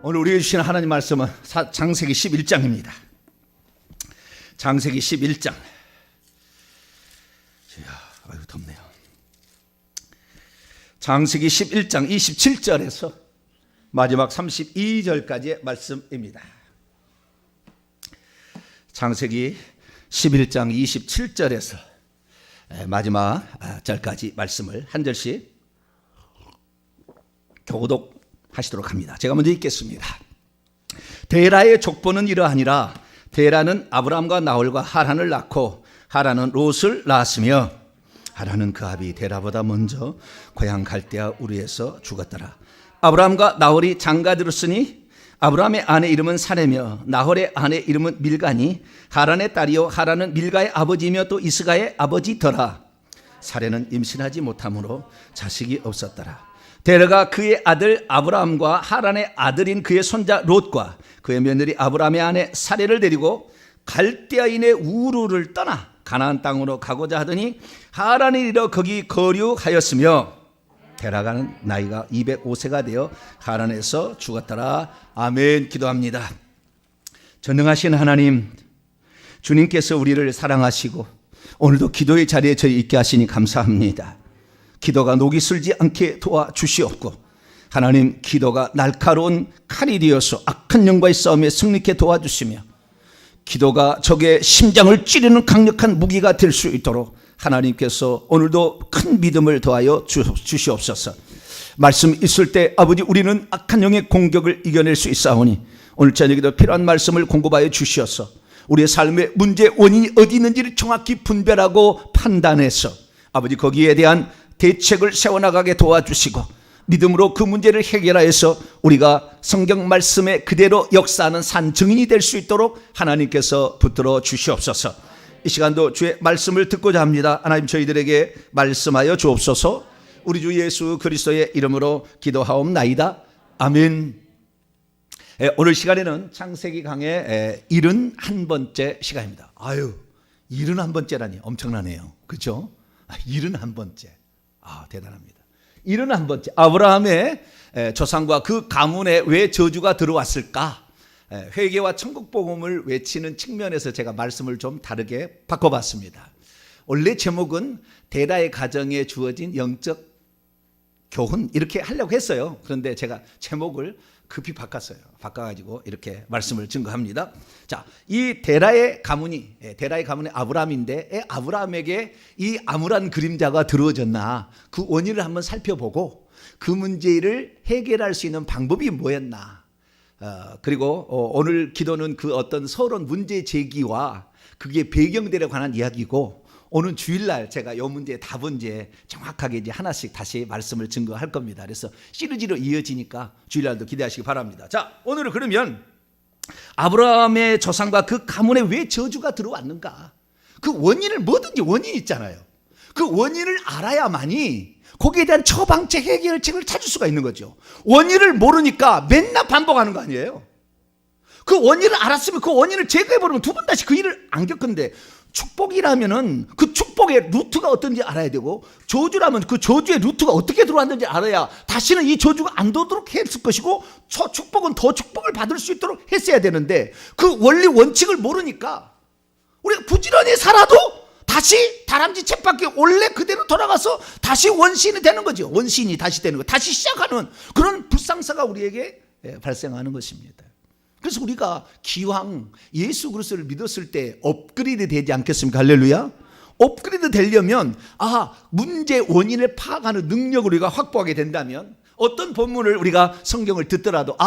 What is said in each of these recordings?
오늘 우리에게 주신 하나님 말씀은 창세기 11장입니다. 창세기 11장. 아유, 덥네요. 창세기 11장 27절에서 마지막 32절까지의 말씀입니다. 창세기 11장 27절에서 마지막 절까지 말씀을 한 절씩 교독하시도록 합니다. 제가 먼저 읽겠습니다. 데라의 족보는 이러하니라. 데라는 아브람과 나홀과 하란을 낳고 하란은 롯을 낳았으며 하란은 그 아비 데라보다 먼저 고향 갈대아 우르에서 죽었더라. 아브람과 나홀이 장가들었으니 아브람의 아내 이름은 사레며 나홀의 아내 이름은 밀가니 하란의 딸이요 하란은 밀가의 아버지며 또 이스가의 아버지더라. 사레는 임신하지 못하므로 자식이 없었더라. 데라가 그의 아들 아브람과 하란의 아들인 그의 손자 롯과 그의 며느리 아브람의 아내 사레를 데리고 갈대아인의 우르를 떠나 가나안 땅으로 가고자 하더니 하란에 이르러 거기 거류하였으며 데라가는 나이가 205세가 되어 하란에서 죽었더라. 아멘. 기도합니다. 전능하신 하나님, 주님께서 우리를 사랑하시고 오늘도 기도의 자리에 저희 있게 하시니 감사합니다. 기도가 녹이 슬지 않게 도와주시옵고 하나님, 기도가 날카로운 칼이 되어서 악한 영과의 싸움에 승리케 도와주시며 기도가 적의 심장을 찌르는 강력한 무기가 될 수 있도록 하나님께서 오늘도 큰 믿음을 더하여 주시옵소서. 말씀 있을 때 아버지, 우리는 악한 영의 공격을 이겨낼 수 있사오니 오늘 저녁에도 필요한 말씀을 공급하여 주시어서 우리의 삶의 문제 원인이 어디 있는지를 정확히 분별하고 판단해서 아버지 거기에 대한 대책을 세워나가게 도와주시고 믿음으로 그 문제를 해결하여서 우리가 성경 말씀에 그대로 역사하는 산 증인이 될 수 있도록 하나님께서 붙들어 주시옵소서. 이 시간도 주의 말씀을 듣고자 합니다. 하나님, 저희들에게 말씀하여 주옵소서. 우리 주 예수 그리스도의 이름으로 기도하옵나이다. 아멘. 오늘 시간에는 창세기 강의 71번째 시간입니다. 아유, 71번째라니 엄청나네요. 그렇죠? 71번째. 대단합니다. 71번째. 아브라함의 조상과 그 가문에 왜 저주가 들어왔을까? 회개와 천국복음을 외치는 측면에서 제가 말씀을 좀 다르게 바꿔봤습니다. 원래 제목은 데라의 가정에 주어진 영적 교훈 이렇게 하려고 했어요. 그런데 제가 제목을 급히 바꿔가지고 이렇게 말씀을 증거합니다. 자, 이 데라의 가문이 아브라함인데 아브라함에게 이 암울한 그림자가 들어졌나 그 원인을 한번 살펴보고 그 문제를 해결할 수 있는 방법이 뭐였나. 그리고 오늘 기도는 그 어떤 서론 문제 제기와 그게 배경들에 관한 이야기고 오늘 주일날 제가 이 문제의 답은 이제 정확하게 이제 하나씩 다시 말씀을 증거할 겁니다. 그래서 시리즈로 이어지니까 주일날도 기대하시기 바랍니다. 자, 오늘은 그러면 아브라함의 조상과 그 가문에 왜 저주가 들어왔는가? 그 원인을 뭐든지 원인이 있잖아요. 그 원인을 알아야만이 거기에 대한 처방책 해결책을 찾을 수가 있는 거죠. 원인을 모르니까 맨날 반복하는 거 아니에요. 그 원인을 알았으면 그 원인을 제거해버리면 두 번 다시 그 일을 안 겪는데 축복이라면은 그 축복의 루트가 어떤지 알아야 되고 저주라면 그 저주의 루트가 어떻게 들어왔는지 알아야 다시는 이 저주가 안 도도록 했을 것이고 축복은 더 축복을 받을 수 있도록 했어야 되는데 그 원리 원칙을 모르니까 우리가 부지런히 살아도 다시 다람쥐 쳇바퀴 원래 그대로 돌아가서 다시 원시인이 되는 거죠. 원시인이 다시 되는 거, 다시 시작하는 그런 불상사가 우리에게 발생하는 것입니다. 그래서 우리가 기왕 예수 그리스도를 믿었을 때 업그레이드 되지 않겠습니까? 할렐루야. 업그레이드 되려면 문제 원인을 파악하는 능력을 우리가 확보하게 된다면 어떤 본문을 우리가 성경을 듣더라도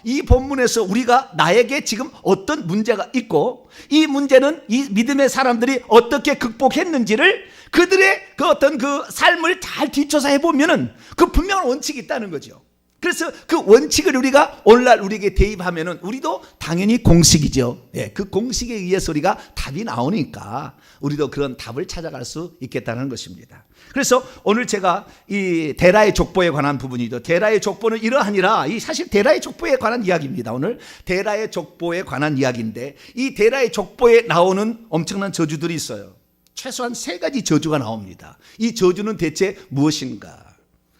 이 본문에서 우리가 나에게 지금 어떤 문제가 있고 이 문제는 이 믿음의 사람들이 어떻게 극복했는지를 그들의 그 어떤 그 삶을 잘 뒤쳐서 해보면은 그 분명한 원칙이 있다는 거죠. 그래서 그 원칙을 우리가 오늘날 우리에게 대입하면은 우리도 당연히 공식이죠. 그 공식에 의해서 우리가 답이 나오니까 우리도 그런 답을 찾아갈 수 있겠다는 것입니다. 그래서 오늘 제가 이 데라의 족보에 관한 부분이죠. 데라의 족보는 이러하니라. 이 사실 데라의 족보에 관한 이야기입니다. 오늘 데라의 족보에 관한 이야기인데 이 데라의 족보에 나오는 엄청난 저주들이 있어요. 최소한 3가지 저주가 나옵니다. 이 저주는 대체 무엇인가?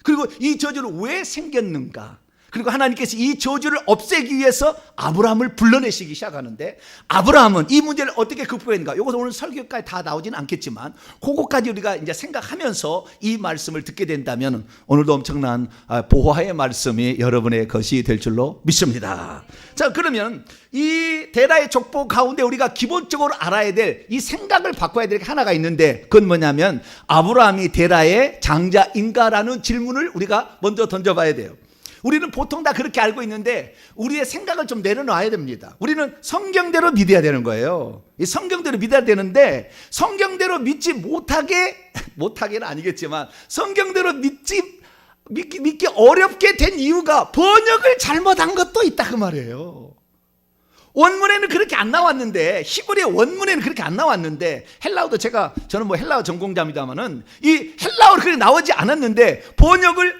그리고 이 저주는 왜 생겼는가? 그리고 하나님께서 이 저주를 없애기 위해서 아브라함을 불러내시기 시작하는데, 아브라함은 이 문제를 어떻게 극복했는가? 이것은 오늘 설교까지 다 나오지는 않겠지만 그것까지 우리가 이제 생각하면서 이 말씀을 듣게 된다면 오늘도 엄청난 보화의 말씀이 여러분의 것이 될 줄로 믿습니다. 자, 그러면 이 데라의 족보 가운데 우리가 기본적으로 알아야 될 이 생각을 바꿔야 될 게 하나가 있는데, 그건 뭐냐면 아브라함이 데라의 장자인가라는 질문을 우리가 먼저 던져봐야 돼요. 우리는 보통 다 그렇게 알고 있는데 우리의 생각을 좀 내려놔야 됩니다. 우리는 성경대로 믿어야 되는 거예요. 이 성경대로 믿어야 되는데, 성경대로 믿지 못하게는 아니겠지만 성경대로 믿기 어렵게 된 이유가 번역을 잘못한 것도 있다 그 말이에요. 원문에는 그렇게 안 나왔는데, 히브리의 원문에는 그렇게 안 나왔는데, 헬라어도 저는 뭐 헬라어 전공자입니다만은 이 헬라어로 그렇게 나오지 않았는데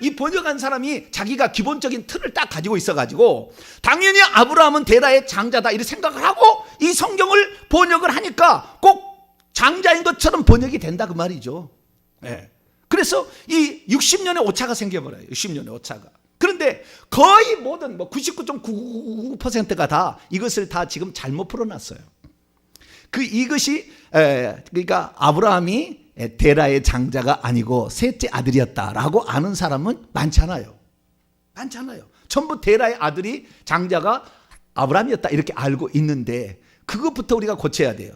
이 번역한 사람이 자기가 기본적인 틀을 딱 가지고 있어가지고 당연히 아브라함은 데라의 장자다 이렇게 생각을 하고 이 성경을 번역을 하니까 꼭 장자인 것처럼 번역이 된다 그 말이죠. 네. 그래서 이 60년의 오차가 생겨버려요. 60년의 오차가. 그런데 거의 모든 99.999%가 다 이것을 다 지금 잘못 풀어놨어요. 이것이 그러니까 아브라함이 데라의 장자가 아니고 셋째 아들이었다라고 아는 사람은 많잖아요. 전부 데라의 아들이 장자가 아브라함이었다 이렇게 알고 있는데, 그것부터 우리가 고쳐야 돼요.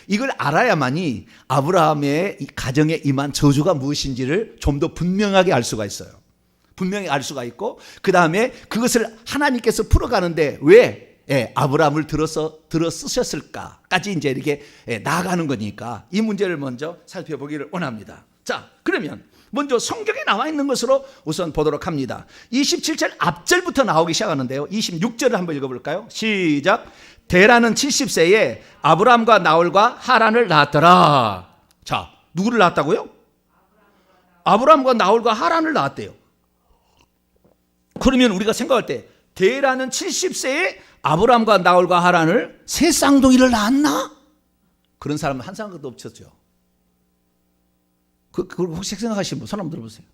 이걸 알아야만이 아브라함의 이 가정에 임한 저주가 무엇인지를 좀 더 분명하게 알 수가 있어요. 분명히 알 수가 있고, 그 다음에 그것을 하나님께서 풀어가는데 왜 아브라함을 들어 쓰셨을까까지 이제 이렇게 나아가는 거니까 이 문제를 먼저 살펴보기를 원합니다. 자, 그러면 먼저 성경에 나와 있는 것으로 우선 보도록 합니다. 27절 앞절부터 나오기 시작하는데요. 26절을 한번 읽어볼까요? 시작. 데라는 70세에 아브라함과 나홀과 하란을 낳았더라. 자, 누구를 낳았다고요? 아브라함과 나홀과 하란을 낳았대요. 그러면 우리가 생각할 때 데라는 70세에 아브라함과 나홀과 하란을 세 쌍둥이를 낳았나? 그런 사람은 한 사람도 없었죠. 그걸 혹시 생각하시는 분 손 한번 들어보세요.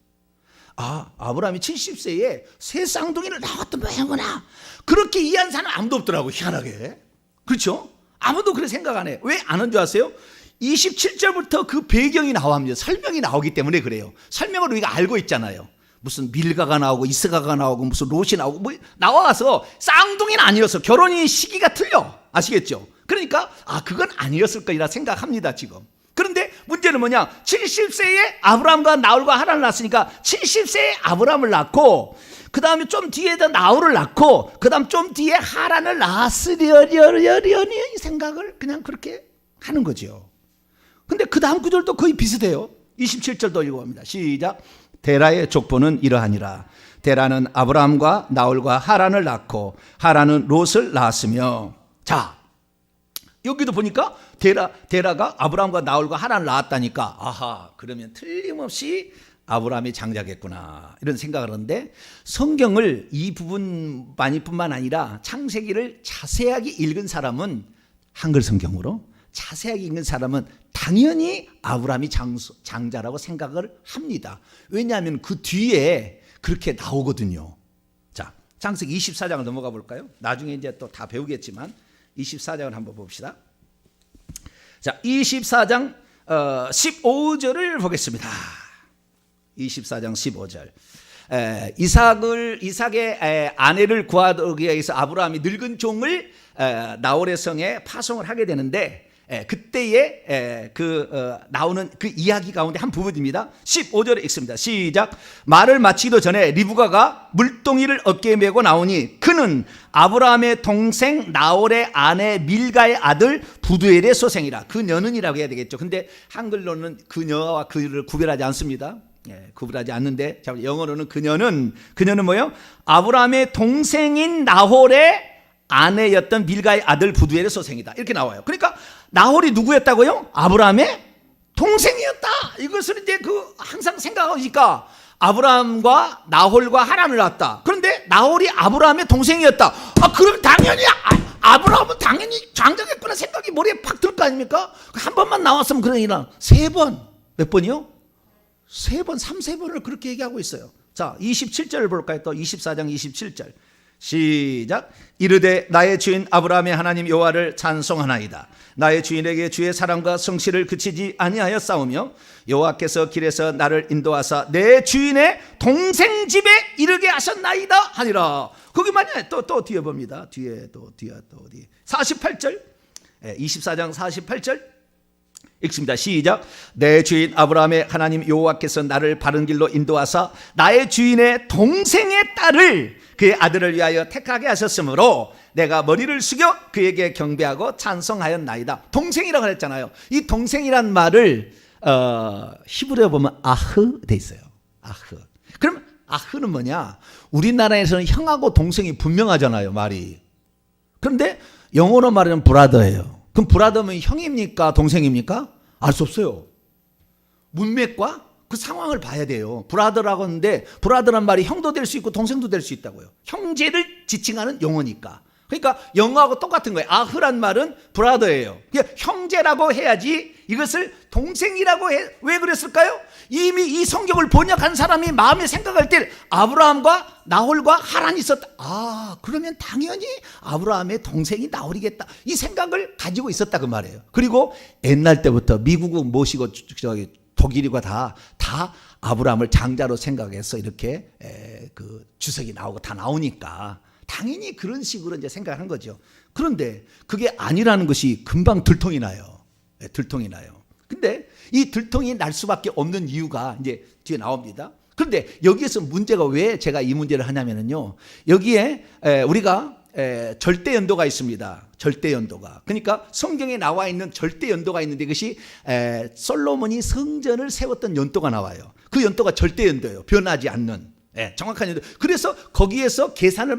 아브라함이 70세에 세 쌍둥이를 낳았던 모양이구나. 그렇게 이해한 사람은 아무도 없더라고요. 희한하게. 그렇죠? 아무도 그렇게 생각 안 해요. 왜 안 한 줄 아세요? 27절부터 그 배경이 나옵니다. 설명이 나오기 때문에 그래요. 설명을 우리가 알고 있잖아요. 무슨 밀가가 나오고 이스가가 나오고 무슨 롯이 나오고 뭐 나와서 쌍둥이는 아니었어. 결혼이 시기가 틀려. 아시겠죠? 그러니까 그건 아니었을 거라 생각합니다 지금. 그런데 문제는 뭐냐? 70세에 아브라함과 나홀과 하란을 낳았으니까 70세에 아브라함을 낳고, 그 다음에 좀 뒤에다 나홀을 낳고, 그 다음 좀 뒤에 하란을 낳았으려니 생각을 그냥 그렇게 하는 거죠. 근데 그 다음 구절도 거의 비슷해요. 27절도 읽어봅니다. 시작. 데라의 족보는 이러하니라. 데라는 아브라함과 나홀과 하란을 낳고 하란은 롯을 낳았으며. 자, 여기도 보니까 데라가 아브라함과 나홀과 하란을 낳았다니까, 그러면 틀림없이 아브라함이 장자겠구나 이런 생각을 하는데, 성경을 이 부분뿐만 아니라 창세기를 자세하게 읽은 사람은, 한글 성경으로 자세하게 읽은 사람은 당연히 아브라함이 장자라고 생각을 합니다. 왜냐하면 그 뒤에 그렇게 나오거든요. 자, 창세기 24장을 넘어가 볼까요? 나중에 이제 또 다 배우겠지만 24장을 한번 봅시다. 자, 24장 15절을 보겠습니다. 24장 15절. 이삭의 아내를 구하기 위해서 아브라함이 늙은 종을 나홀의 성에 파송을 하게 되는데, 그때에 나오는 그 이야기 가운데 한 부분입니다. 15절에 읽습니다. 시작. 말을 마치기도 전에 리브가가 물동이를 어깨에 메고 나오니 그는 아브라함의 동생 나홀의 아내 밀가의 아들 부두엘의 소생이라. 그녀는이라고 해야 되겠죠. 근데 한글로는 그녀와 그를 구별하지 않습니다. 구별하지 않는데, 영어로는 그녀는 뭐예요? 아브라함의 동생인 나홀의 아내였던 밀가의 아들 부두엘의 소생이다. 이렇게 나와요. 그러니까 나홀이 누구였다고요? 아브라함의 동생이었다. 이것을 이제 항상 생각하니까 아브라함과 나홀과 하란을 낳았다. 그런데 나홀이 아브라함의 동생이었다. 그럼 당연히 아브라함은 당연히 장자겠구나 생각이 머리에 팍 들 거 아닙니까? 한 번만 나왔으면 그러니까 세 번. 몇 번이요? 세 번, 3-4번을 그렇게 얘기하고 있어요. 자, 27절을 볼까요? 또 24장 27절. 시작. 이르되 나의 주인 아브라함의 하나님 여호와를 찬송하나이다. 나의 주인에게 주의 사랑과 성실을 그치지 아니하여 싸우며 여호와께서 길에서 나를 인도하사 내 주인의 동생 집에 이르게 하셨나이다 하니라. 거기만요. 또 뒤에 봅니다. 뒤에 또 어디 48절 24장 48절 읽습니다. 시작. 내 주인 아브라함의 하나님 여호와께서 나를 바른 길로 인도하사 나의 주인의 동생의 딸을 그의 아들을 위하여 택하게 하셨으므로 내가 머리를 숙여 그에게 경배하고 찬송하였나이다. 동생이라고 했잖아요. 이 동생이란 말을 히브리어 보면 아흐 돼 있어요. 아흐. 그럼 아흐는 뭐냐? 우리나라에서는 형하고 동생이 분명하잖아요, 말이. 그런데 영어로 말하면 브라더예요. 그럼 브라더면 형입니까? 동생입니까? 알 수 없어요. 문맥과 그 상황을 봐야 돼요. 브라더라고 하는데 브라더란 말이 형도 될 수 있고 동생도 될 수 있다고요. 형제를 지칭하는 용어니까. 그러니까 영어하고 똑같은 거예요. 아흐란 말은 브라더예요. 그러니까 형제라고 해야지 이것을 동생이라고 해. 왜 그랬을까요? 이미 이 성경을 번역한 사람이 마음에 생각할 때 아브라함과 나홀과 하란이 있었다. 아, 그러면 당연히 아브라함의 동생이 나홀이겠다. 이 생각을 가지고 있었다 그 말이에요. 그리고 옛날 때부터 미국은 모시고 독일이가 다 아브라함을 장자로 생각해서 이렇게 그 주석이 나오고 다 나오니까 당연히 그런 식으로 이제 생각하는 거죠. 그런데 그게 아니라는 것이 금방 들통이 나요. 들통이 나요. 근데 이 들통이 날 수밖에 없는 이유가 이제 뒤에 나옵니다. 그런데 여기에서 문제가 왜 제가 이 문제를 하냐면요. 여기에 우리가 절대 연도가 있습니다. 절대 연도가. 그러니까 성경에 나와 있는 절대 연도가 있는데 이것이 솔로몬이 성전을 세웠던 연도가 나와요. 그 연도가 절대 연도예요. 변하지 않는. 정확한 연도. 그래서 거기에서 계산을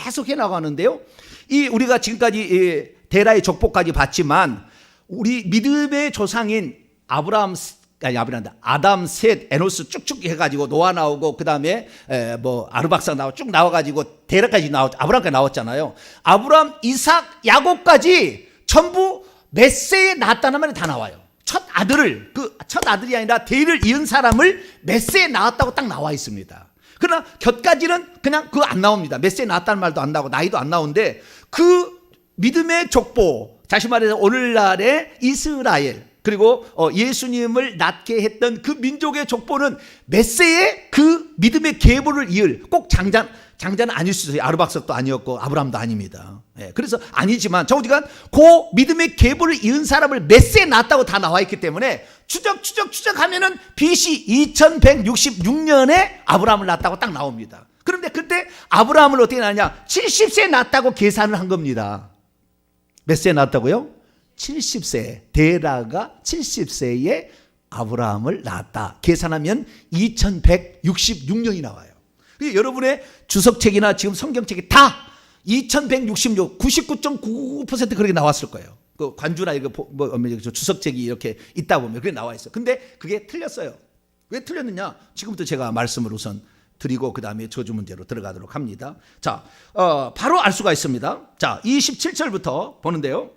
계속 해 나가는데요. 이 우리가 지금까지 데라의 족보까지 봤지만 우리 믿음의 조상인 아담, 셋, 에노스 쭉쭉 해가지고 노아 나오고 그 다음에 뭐 아르박사 나오고 쭉 나와가지고 데라까지 아브람까지 나왔잖아요. 아브람, 이삭, 야곱까지 전부 메세에 낳았다는 말이 다 나와요. 첫 아들이 아니라 대를 이은 사람을 메세에 낳았다고 딱 나와 있습니다. 그러나 곁가지는 그냥 그거 안 나옵니다. 메세에 낳았다는 말도 안 나오고 나이도 안 나오는데 그 믿음의 족보, 다시 말해서 오늘날의 이스라엘 그리고 예수님을 낳게 했던 그 민족의 족보는 메세의 그 믿음의 계보를 이을 꼭 장자는 아닐 수 있어요. 아르박삭도 아니었고 아브라함도 아닙니다. 그래서 아니지만 저우지간 그 믿음의 계보를 이은 사람을 메세에 낳았다고 다 나와 있기 때문에 추적하면은 BC 2166년에 아브라함을 낳았다고 딱 나옵니다. 그런데 그때 아브라함을 어떻게 낳았냐? 70세에 낳았다고 계산을 한 겁니다. 몇 세에 낳았다고요? 70세. 데라가 70세에 아브라함을 낳았다. 계산하면 2166년이 나와요. 여러분의 주석책이나 지금 성경책이 다 2166, 99.99% 그렇게 나왔을 거예요. 그 관주나 이거 주석책이 이렇게 있다 보면 그게 나와 있어요. 근데 그게 틀렸어요. 왜 틀렸느냐? 지금부터 제가 말씀을 우선 드리고 그 다음에 저주 문제로 들어가도록 합니다. 자, 바로 알 수가 있습니다. 자, 27절부터 보는데요.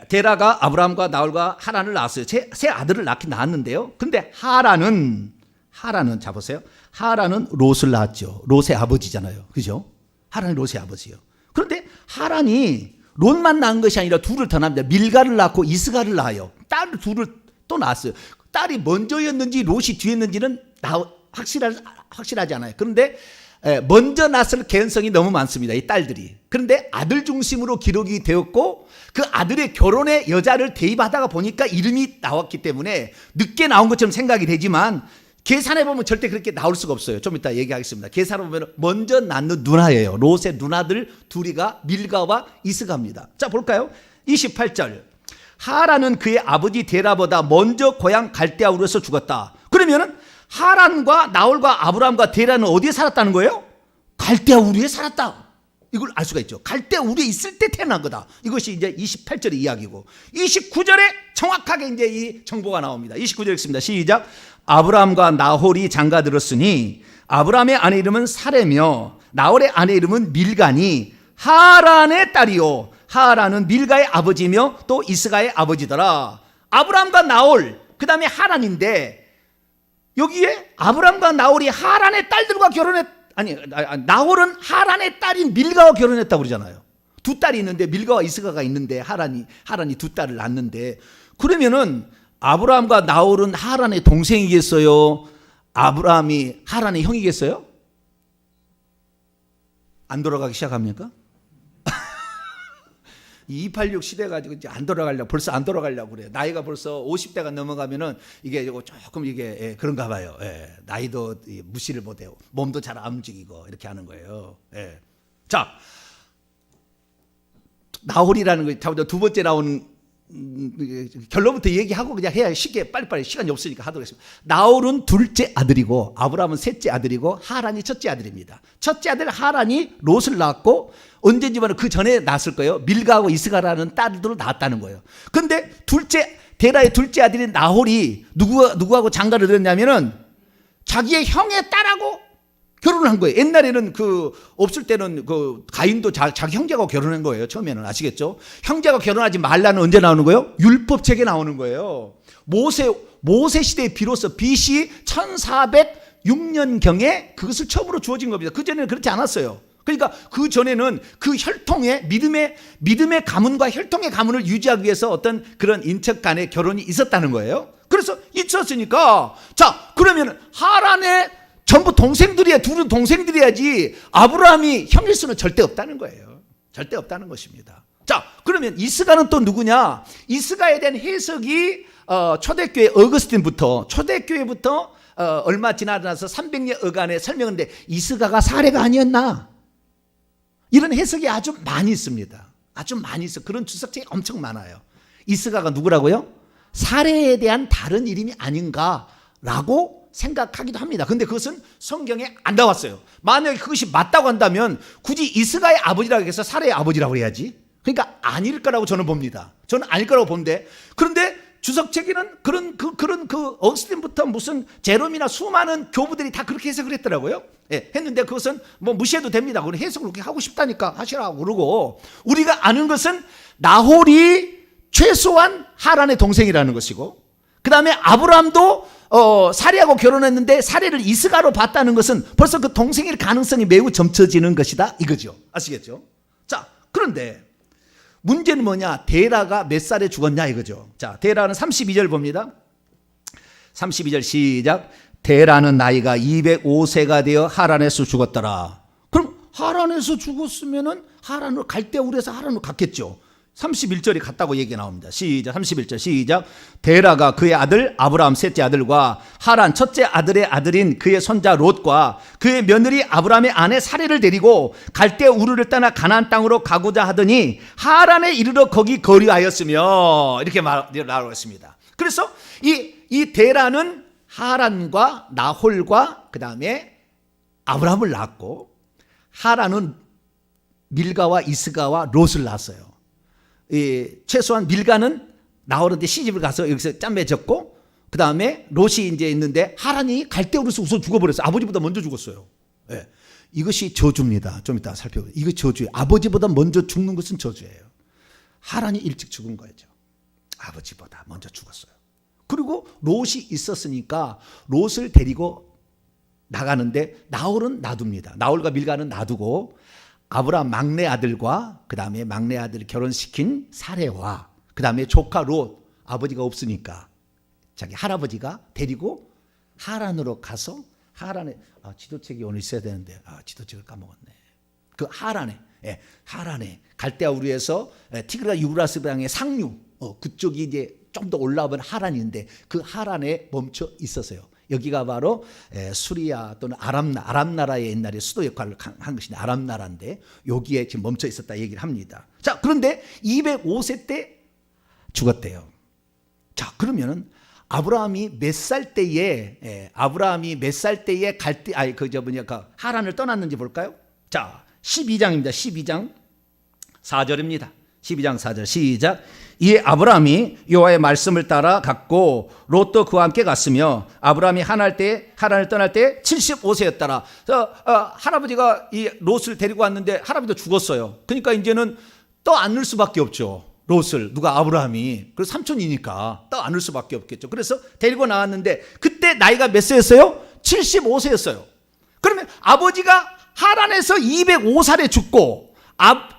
데라가 아브라함과 나홀과 하란을 낳았어요. 세 아들을 낳았는데요. 근데 하란은 자 보세요. 하란은 롯을 낳았죠. 롯의 아버지잖아요. 그죠? 하란이 롯의 아버지예요. 그런데 하란이 롯만 낳은 것이 아니라 둘을 더 낳습니다. 밀가를 낳고 이스가를 낳아요. 딸 둘을 또 낳았어요. 딸이 먼저였는지 롯이 뒤였는지는 확실하지 않아요. 그런데 먼저 낳았을 개연성이 너무 많습니다. 이 딸들이. 그런데 아들 중심으로 기록이 되었고 그 아들의 결혼에 여자를 대입하다가 보니까 이름이 나왔기 때문에 늦게 나온 것처럼 생각이 되지만 계산해보면 절대 그렇게 나올 수가 없어요. 좀 이따 얘기하겠습니다. 계산해보면 먼저 낳는 누나예요. 롯의 누나들 둘이가 밀가와 이스가입니다. 자, 볼까요? 28절. 하란은 그의 아버지 데라보다 먼저 고향 갈대아우르에서 죽었다. 그러면은 하란과 나홀과 아브라함과 데라는 어디에 살았다는 거예요? 갈대아우르에 살았다. 이걸 알 수가 있죠. 갈대아우르에 있을 때 태어난 거다. 이것이 이제 28절의 이야기고 29절에 정확하게 이제 이 정보가 나옵니다. 29절 읽습니다. 시작. 아브라함과 나홀이 장가들었으니 아브라함의 아내 이름은 사레며 나홀의 아내 이름은 밀가니 하란의 딸이요 하란은 밀가의 아버지며 또 이스가의 아버지더라. 아브라함과 나홀 그 다음에 하란인데 여기에 아브람과 나홀이 하란의 딸들과 나홀은 하란의 딸인 밀가와 결혼했다고 그러잖아요. 두 딸이 있는데 밀가와 이스가가 있는데 하란이 두 딸을 낳는데, 그러면은 아브람과 나홀은 하란의 동생이겠어요? 아브람이 하란의 형이겠어요? 안 돌아가기 시작합니까? 286 시대 가지고 이제 벌써 안 돌아가려고 그래요. 나이가 벌써 50대가 넘어가면은 이게 조금 이게 그런가 봐요. 나이도 무시를 못해요. 몸도 잘 안 움직이고 이렇게 하는 거예요. 자, 나홀이라는 거 두 번째 나오는 결론부터 얘기하고 그냥 해야 쉽게 빨리빨리 시간이 없으니까 하도록 하겠습니다. 나홀은 둘째 아들이고 아브람은 셋째 아들이고 하란이 첫째 아들입니다. 첫째 아들 하란이 롯을 낳았고, 언제지만 그 전에 낳았을 거예요. 밀가하고 이스가라는 딸들을 낳았다는 거예요. 근데 데라의 둘째 아들인 나홀이 누구하고 장가를 들었냐면은 자기의 형의 딸하고 결혼을 한 거예요. 옛날에는 없을 때는 가인도 자기 형제하고 결혼한 거예요. 처음에는. 아시겠죠? 형제가 결혼하지 말라는 언제 나오는 거예요? 율법책에 나오는 거예요. 모세 시대에 비로소 BC 1406년경에 그것을 처음으로 주어진 겁니다. 그전에는 그렇지 않았어요. 그러니까 그 전에는 그 혈통의 믿음의 가문과 혈통의 가문을 유지하기 위해서 어떤 그런 인척 간의 결혼이 있었다는 거예요. 그래서 있었으니까, 자, 그러면 하란의 전부 동생들이야. 둘은 동생들이야지 아브라함이 형일 수는 절대 없다는 거예요. 절대 없다는 것입니다. 자, 그러면 이스가는 또 누구냐? 이스가에 대한 해석이 초대교회 어거스틴부터 얼마 지나서 300년 어간에 설명하는데, 이스가가 사례가 아니었나? 이런 해석이 아주 많이 있습니다. 아주 많이 있어. 그런 주석책이 엄청 많아요. 이스가가 누구라고요? 사례에 대한 다른 이름이 아닌가라고 생각하기도 합니다. 근데 그것은 성경에 안 나왔어요. 만약에 그것이 맞다고 한다면 굳이 이스가의 아버지라고 해서 사례의 아버지라고 해야지. 그러니까 아닐 거라고 저는 봅니다. 저는 아닐 거라고 보는데, 그런데 주석책에는 그런 어거스틴부터 무슨 제롬이나 수많은 교부들이 다 그렇게 해석을 했더라고요. 했는데 그것은 뭐 무시해도 됩니다. 그건 해석을 그렇게 하고 싶다니까 하시라고 그러고, 우리가 아는 것은 나홀이 최소한 하란의 동생이라는 것이고, 그 다음에 아브람도 사례하고 결혼했는데 사례를 이스가로 봤다는 것은 벌써 그 동생일 가능성이 매우 점쳐지는 것이다 이거죠. 아시겠죠? 자, 그런데 문제는 뭐냐? 데라가 몇 살에 죽었냐 이거죠. 자, 데라는 32절 봅니다. 32절 시작. 데라는 나이가 205세가 되어 하란에서 죽었더라. 그럼 하란에서 죽었으면은 하란으로 갈대우르에서 하란으로 갔겠죠. 31절이 갔다고 얘기가 나옵니다. 시작. 31절 시작. 데라가 그의 아들 아브라함 셋째 아들과 하란 첫째 아들의 아들인 그의 손자 롯과 그의 며느리 아브라함의 아내 사레를 데리고 갈대우르를 떠나 가나안 땅으로 가고자 하더니 하란에 이르러 거기 거류하였으며, 이렇게 말하고 있습니다. 그래서 이 데라는 하란과 나홀과 그 다음에 아브라함을 낳았고, 하란은 밀가와 이스가와 롯을 낳았어요. 최소한 밀가는 나홀한테 시집을 가서 여기서 짬매졌고, 그 다음에 롯이 이제 있는데 하란이 갈대우르에서 우선 죽어버렸어요. 아버지보다 먼저 죽었어요. 이것이 저주입니다. 좀 이따 살펴보세요. 이거 저주예요. 아버지보다 먼저 죽는 것은 저주예요. 하란이 일찍 죽은 거죠. 아버지보다 먼저 죽었어요. 그리고 롯이 있었으니까 롯을 데리고 나가는데 나홀은 놔둡니다. 나홀과 밀가는 놔두고 아브라함 막내 아들과 그 다음에 막내 아들을 결혼시킨 사레와 그 다음에 조카 롯, 아버지가 없으니까 자기 할아버지가 데리고 하란으로 가서, 하란에 지도책이 오늘 있어야 되는데 지도책을 까먹었네. 그 하란에 갈대우르에서 티그라 유브라스 강의 상류 그쪽이 이제 좀 더 올라오면 하란인데, 그 하란에 멈춰 있었어요. 여기가 바로 수리아 또는 아람 나라의 옛날에 수도 역할을 한 것이 아람 나라인데, 여기에 지금 멈춰 있었다 얘기를 합니다. 자, 그런데 205세 때 죽었대요. 자, 그러면은 아브라함이 몇 살 때에 하란을 떠났는지 볼까요? 자, 12장입니다. 12장 4절입니다. 12장 4절 시작. 이에 아브라함이 여호와의 말씀을 따라 갔고 롯도 그와 함께 갔으며, 아브라함이 하란을 떠날 때 75세였더라. 할아버지가 이 롯을 데리고 왔는데 할아버지도 죽었어요. 그러니까 이제는 떠안을 수밖에 없죠. 롯을 누가 아브라함이 그래서 삼촌이니까 떠안을 수밖에 없겠죠. 그래서 데리고 나왔는데 그때 나이가 몇 세였어요? 75세였어요. 그러면 아버지가 하란에서 205살에 죽고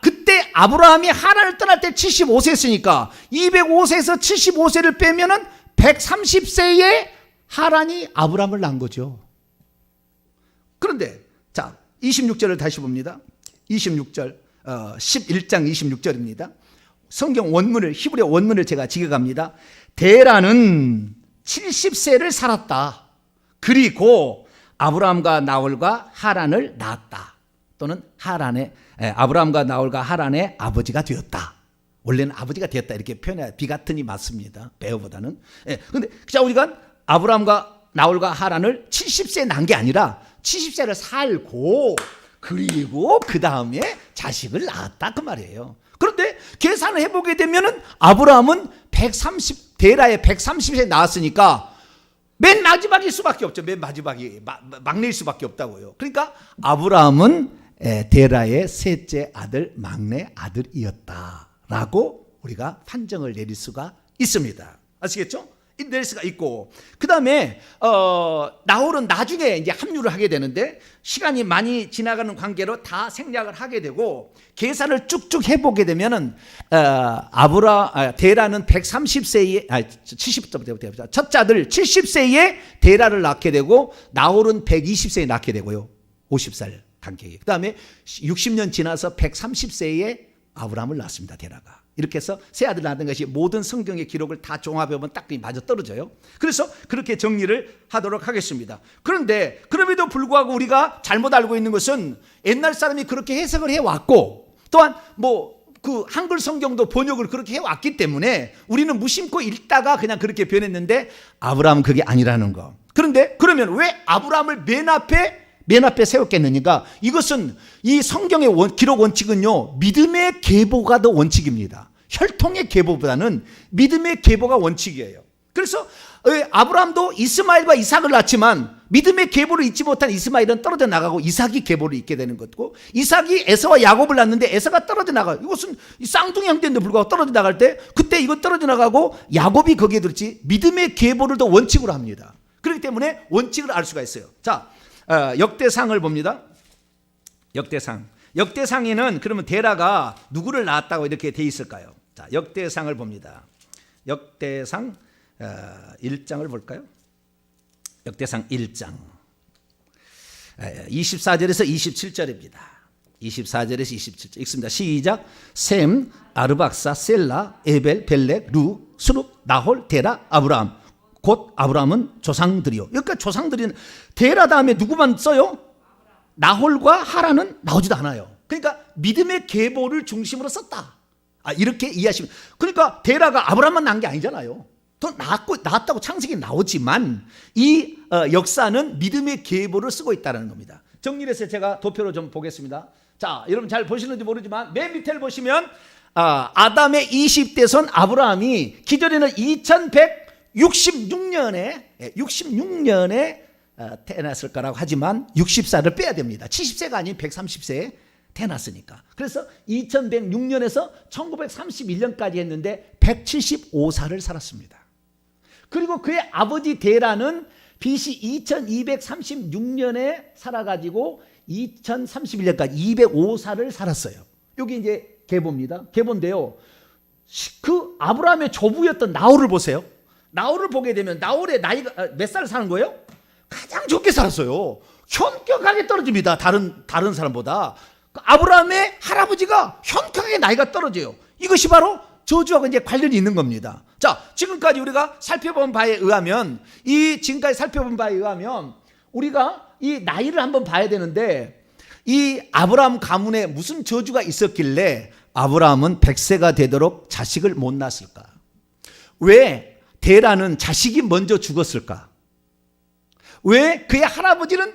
그때 아브라함이 하란을 떠날 때 75세였으니까 205세에서 75세를 빼면은 130세에 하란이 아브라함을 낳은 거죠. 그런데 자 26절을 다시 봅니다. 26절 11장 26절입니다. 성경 원문을 히브리 원문을 제가 지켜갑니다. 데라는 70세를 살았다. 그리고 아브라함과 나홀과 하란을 낳았다. 또는 아브라함과 나홀과 하란의 아버지가 되었다. 원래는 아버지가 되었다 이렇게 표현해야 비같으니 맞습니다. 배우보다는. 그런데 자 우리가 아브라함과 나홀과 하란을 70세에 낳은 게 아니라 70세를 살고 그리고 그 다음에 자식을 낳았다 그 말이에요. 그런데 계산을 해보게 되면은 아브라함은 데라에 130세에 낳았으니까 맨 마지막일 수밖에 없죠. 맨 마지막이 막내일 수밖에 없다고요. 그러니까 아브라함은 데라의 셋째 아들 막내 아들이었다라고 우리가 판정을 내릴 수가 있습니다. 아시겠죠? 내릴 수가 있고 그 다음에 나홀은 나중에 이제 합류를 하게 되는데 시간이 많이 지나가는 관계로 다 생략을 하게 되고 계산을 쭉쭉 해보게 되면은 데라는 130세에 70부터 첫째 아들 70세에 데라를 낳게 되고 나홀은 120세에 낳게 되고요. 50살 관계에 그 다음에 60년 지나서 130세에 아브라함을 낳습니다. 데라가. 이렇게 해서 세 아들 낳은 것이 모든 성경의 기록을 다 종합해보면 딱 맞아 떨어져요. 그래서 그렇게 정리를 하도록 하겠습니다. 그런데 그럼에도 불구하고 우리가 잘못 알고 있는 것은 옛날 사람이 그렇게 해석을 해왔고 또한 그 한글 성경도 번역을 그렇게 해왔기 때문에 우리는 무심코 읽다가 그냥 그렇게 변했는데 아브라함은 그게 아니라는 거. 그런데 그러면 왜 아브라함을 맨 앞에 세웠겠느니까 이것은 이 성경의 기록 원칙은요 믿음의 계보가 더 원칙입니다. 혈통의 계보보다는 믿음의 계보가 원칙이에요. 그래서 아브라함도 이스마엘과 이삭을 낳지만 믿음의 계보를 잊지 못한 이스마엘은 떨어져 나가고 이삭이 계보를 잊게 되는 것고 이삭이 에서와 야곱을 낳는데 에서가 떨어져 나가. 이것은 쌍둥이 형제인데 불구하고 떨어져 나갈 때 그때 이거 떨어져 나가고 야곱이 거기에 들지 믿음의 계보를 더 원칙으로 합니다. 그렇기 때문에 원칙을 알 수가 있어요. 자 역대상을 봅니다. 역대상에는 그러면 데라가 누구를 낳았다고 이렇게 돼 있을까요? 자, 역대상을 봅니다. 역대상 1장을 볼까요? 역대상 1장 24절에서 27절입니다. 24절에서 27절 읽습니다. 시작. 셈, 아르박사, 셀라, 에벨, 벨렉, 루, 수룩, 나홀, 데라, 아브라함. 곧 아브라함은 조상들이요. 그러니까 조상들은 데라 다음에 누구만 써요? 나홀과 하란은 나오지도 않아요. 그러니까 믿음의 계보를 중심으로 썼다. 이렇게 이해하시면. 그러니까 데라가 아브라함만 낳은 게 아니잖아요. 더 낳았다고 창세기에 나오지만 이 역사는 믿음의 계보를 쓰고 있다는 겁니다. 정리를 해서 제가 도표로 좀 보겠습니다. 자, 여러분 잘 보시는지 모르지만 맨 밑에를 보시면 아담의 20대선 아브라함이 기존에는 66년에 태어났을 거라고 하지만 60살을 빼야 됩니다. 70세가 아닌 130세에 태어났으니까. 그래서 2106년에서 1931년까지 했는데 175살을 살았습니다. 그리고 그의 아버지 데라는 BC 2236년에 살아가지고 2031년까지 205살을 살았어요. 여기 이제 계보입니다. 계보인데요. 그 아브라함의 조부였던 나홀을 보세요. 나홀을 보게 되면 나홀의 나이가 몇 살 사는 거예요? 가장 적게 살았어요. 현격하게 떨어집니다. 다른 사람보다. 아브라함의 할아버지가 현격하게 나이가 떨어져요. 이것이 바로 저주하고 이제 관련이 있는 겁니다. 자, 지금까지 우리가 살펴본 바에 의하면 우리가 이 나이를 한번 봐야 되는데 이 아브라함 가문에 무슨 저주가 있었길래 아브라함은 100세가 되도록 자식을 못 낳았을까? 왜 데라는 자식이 먼저 죽었을까? 왜 그의 할아버지는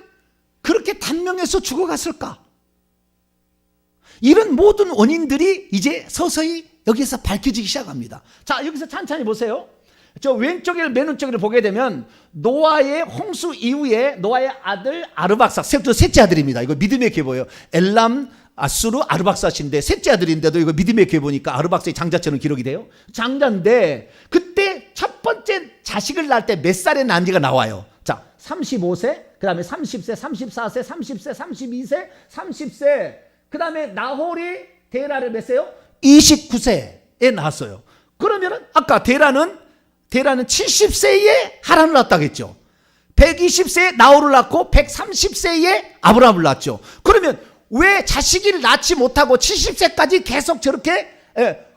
그렇게 단명해서 죽어갔을까? 이런 모든 원인들이 이제 서서히 여기서 밝혀지기 시작합니다. 자, 여기서 찬찬히 보세요. 저 맨 왼쪽을 보게 되면 노아의 홍수 이후에 노아의 아들 아르박삭, 셋째 아들입니다. 이거 믿음의 계보예요. 엘람, 아수르 아르박사신데 셋째 아들인데도 이거 믿음의 교회 보니까 아르박사의 장자처럼 기록이 돼요. 장자인데 그때 첫 번째 자식을 낳을 때 몇 살에 낳은지가 나와요. 자, 35세, 그 다음에 30세, 34세, 30세, 32세, 30세. 그 다음에 나홀이 데라를 몇 세요? 29세에 낳았어요. 그러면은 아까 데라는 70세에 하란을 낳았다겠죠. 120세에 나홀을 낳고 130세에 아브라함을 낳았죠. 그러면 왜 자식을 낳지 못하고 70세까지 계속 저렇게,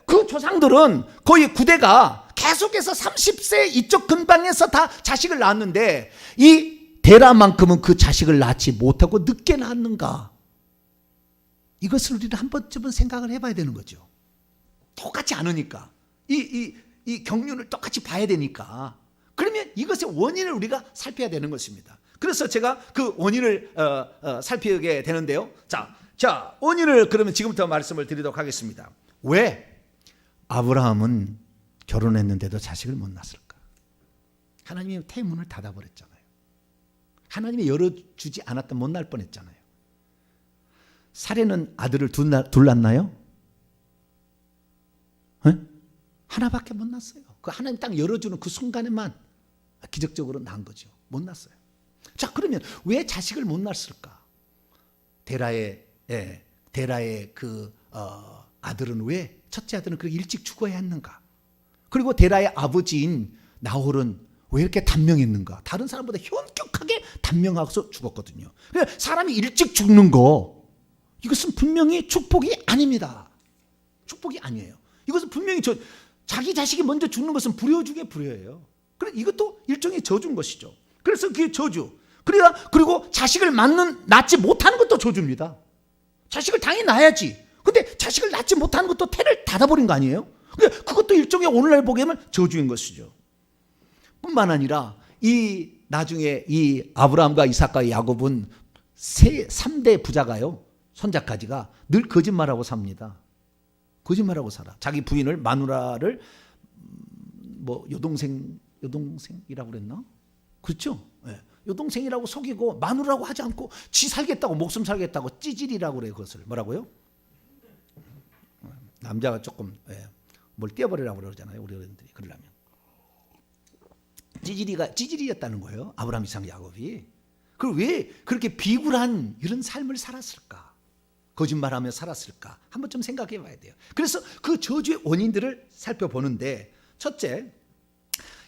그 조상들은 거의 9대가 계속해서 30세 이쪽 근방에서 다 자식을 낳았는데 이 데라만큼은 그 자식을 낳지 못하고 늦게 낳았는가? 이것을 우리는 한 번쯤은 생각을 해봐야 되는 거죠. 똑같지 않으니까. 이 경륜을 똑같이 봐야 되니까. 그러면 이것의 원인을 우리가 살펴야 되는 것입니다. 그래서 제가 그 원인을 살피게 되는데요. 자, 원인을 그러면 지금부터 말씀을 드리도록 하겠습니다. 왜 아브라함은 결혼했는데도 자식을 못 낳았을까? 하나님이 태문을 닫아버렸잖아요. 하나님이 열어주지 않았던 못 낳을 뻔했잖아요. 사례는 아들을 둘 낳나요? 하나밖에 못 낳았어요. 그 하나님 딱 열어주는 그 순간에만 기적적으로 낳은 거죠. 못 낳았어요. 자, 그러면 왜 자식을 못 낳았을까? 데라의 그 아들은 왜 첫째 아들은 그렇게 일찍 죽어야 했는가? 그리고 데라의 아버지인 나홀은 왜 이렇게 단명했는가? 다른 사람보다 현격하게 단명하고서 죽었거든요. 그러니까 사람이 일찍 죽는 거 이것은 분명히 축복이 아닙니다. 축복이 아니에요. 이것은 분명히 자기 자식이 먼저 죽는 것은 불효 중에 불효예요. 그래 이것도 일종의 저주인 것이죠. 그래서 그게 저주. 그리고 자식을 낳지 못하는 것도 저주입니다. 자식을 당연히 낳아야지. 근데 자식을 낳지 못하는 것도 태를 닫아버린 거 아니에요? 그것도 일종의 오늘날 보게 하면 저주인 것이죠. 뿐만 아니라 나중에 이 아브라함과 이삭과 야곱은 3대 부자가요. 손자까지가 늘 거짓말하고 삽니다. 거짓말하고 살아. 자기 부인을 마누라를 뭐 여동생이라고 그랬나? 그렇죠? 네. 여동생이라고 속이고 마누라고 하지 않고 지 살겠다고 목숨 살겠다고 찌질이라고 그래요. 그것을 뭐라고요? 남자가 조금 뭘 떼어버리라고 그러잖아요. 우리 어른들이 그러려면 찌질이었다는 거예요. 아브라함, 이삭, 야곱이. 그리고 왜 그렇게 비굴한 이런 삶을 살았을까? 거짓말하며 살았을까? 한번 좀 생각해 봐야 돼요. 그래서 그 저주의 원인들을 살펴보는데 첫째,